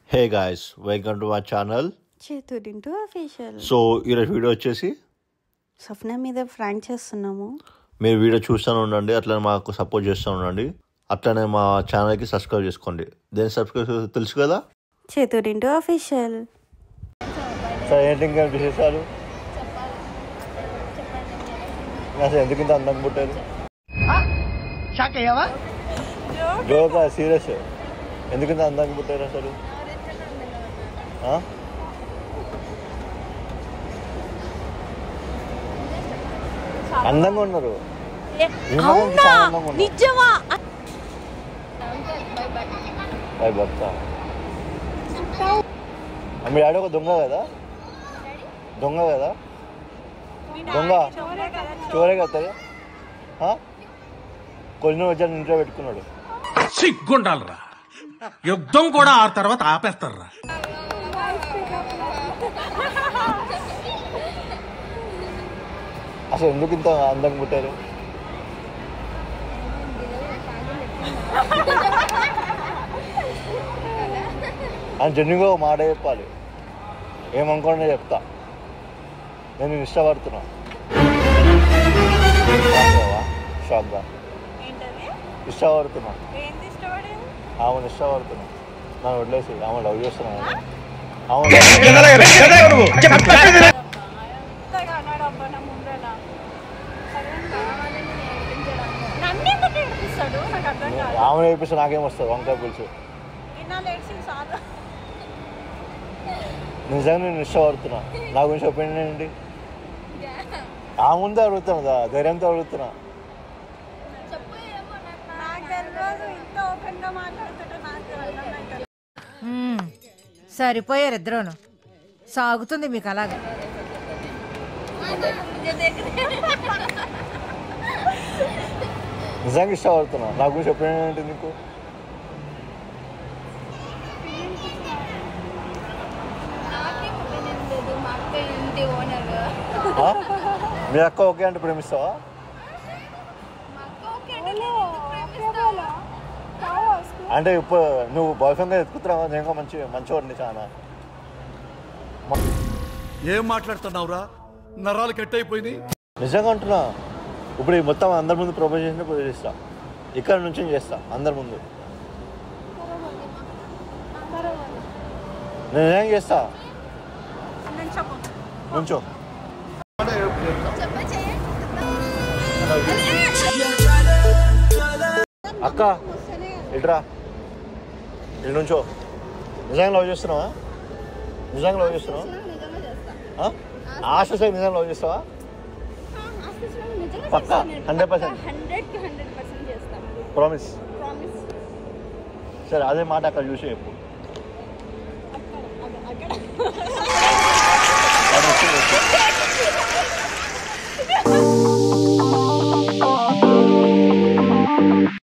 Hey guys, welcome to my channel. చేతుడింటూ official. So ఈరోజు video వచ్చేసి సఫ్నా మీద ఫ్రాంక్ చేస్తున్నాము. మీరు వీడియో చూస్తూనే ఉండండి, అట్లనే మాకు సపోర్ట్ చేస్తూ ఉండండి, అట్లనే మా ఛానల్కి సబ్స్క్రైబ్ చేసుకోండి. దేని సబ్స్క్రైబ్ తెలుసు కదా, చేతుడింటూ అఫీషియల్. సార్ ఏంటి ఇంకా విశేషాలు? అసలు ఎందుకు ఇంత అందంగా పుట్టారు? జోకా సీరియస్, ఎందుకు ఇంత అందంగా పుట్టారు అసలు? అందంగా ఉన్నారు. భర్త మీ డాడీ ఒక దొంగ కదా? దొంగ కదా? దొంగ చోరే కదా? కొన్ని వచ్చి ఇంట్లో పెట్టుకున్నాడు. సిగ్గుండాలరా, యుద్ధం కూడా ఆ తర్వాత ఆపేస్తారా. అసలు ఎందుకు ఇంత అందంగా పుట్టారు? అని జెన్యున్గా ఒక మాట చెప్పాలి. ఏమనుకోండి చెప్తా, నేను నేను ఇష్టపడుతున్నా. షాక్గా ఇష్టపడుతున్నా, ఆమెను ఇష్టపడుతున్నా. నన్ను వదిలేసి ఆమె లవ్ చేస్తున్నాను. ఆమె నేర్పిస్తే నాకేం వస్తుంది? వంకాయ పులుసు. నిజంగా నేను ఇష్టపడుతున్నా. నా గురించి ఒపీనియన్ ఏంటి? ఆ ముందే అడుగుతున్నా, ధైర్యంతో అడుగుతున్నా. సరిపోయారు ఇద్దరును. సాగుతుంది మీకు అలాగే. నిజంగా ఇష్టపడుతున్నా. నా గురించి ఒపీనియన్ ఏంటి నీకు? మీ అక్క ఓకే అంటే ప్రేమిస్తావా? అంటే ఇప్పుడు నువ్వు బాయ్ ఫ్రెండ్గా ఎత్తుకుతున్నావా? నేను మంచివాడిని చాలా. ఏం మాట్లాడుతున్నావురా? నరాలు కట్ అయిపోయింది. నిజంగా అంటున్నా. ఇప్పుడు మొత్తం అందరి ముందు ప్రపోజ్ చేసినా ప్రపోజ్ చేస్తా, ఇక్కడ నుంచి చేస్తా అందరి ముందు. నేను ఏం చేస్తా నుంచో. అక్క ఇట్రా, ఇటు నుంచో. నిజంగా లవ్ చేస్తున్నావా? నిజంగా లవ్ చేస్తున్నావా? ఆశ సార్ నిజంగా లవ్ చేస్తావా? పక్కా 100%. ప్రామిస్. సరే అదే మాట అక్కడ చూసి చెప్పు.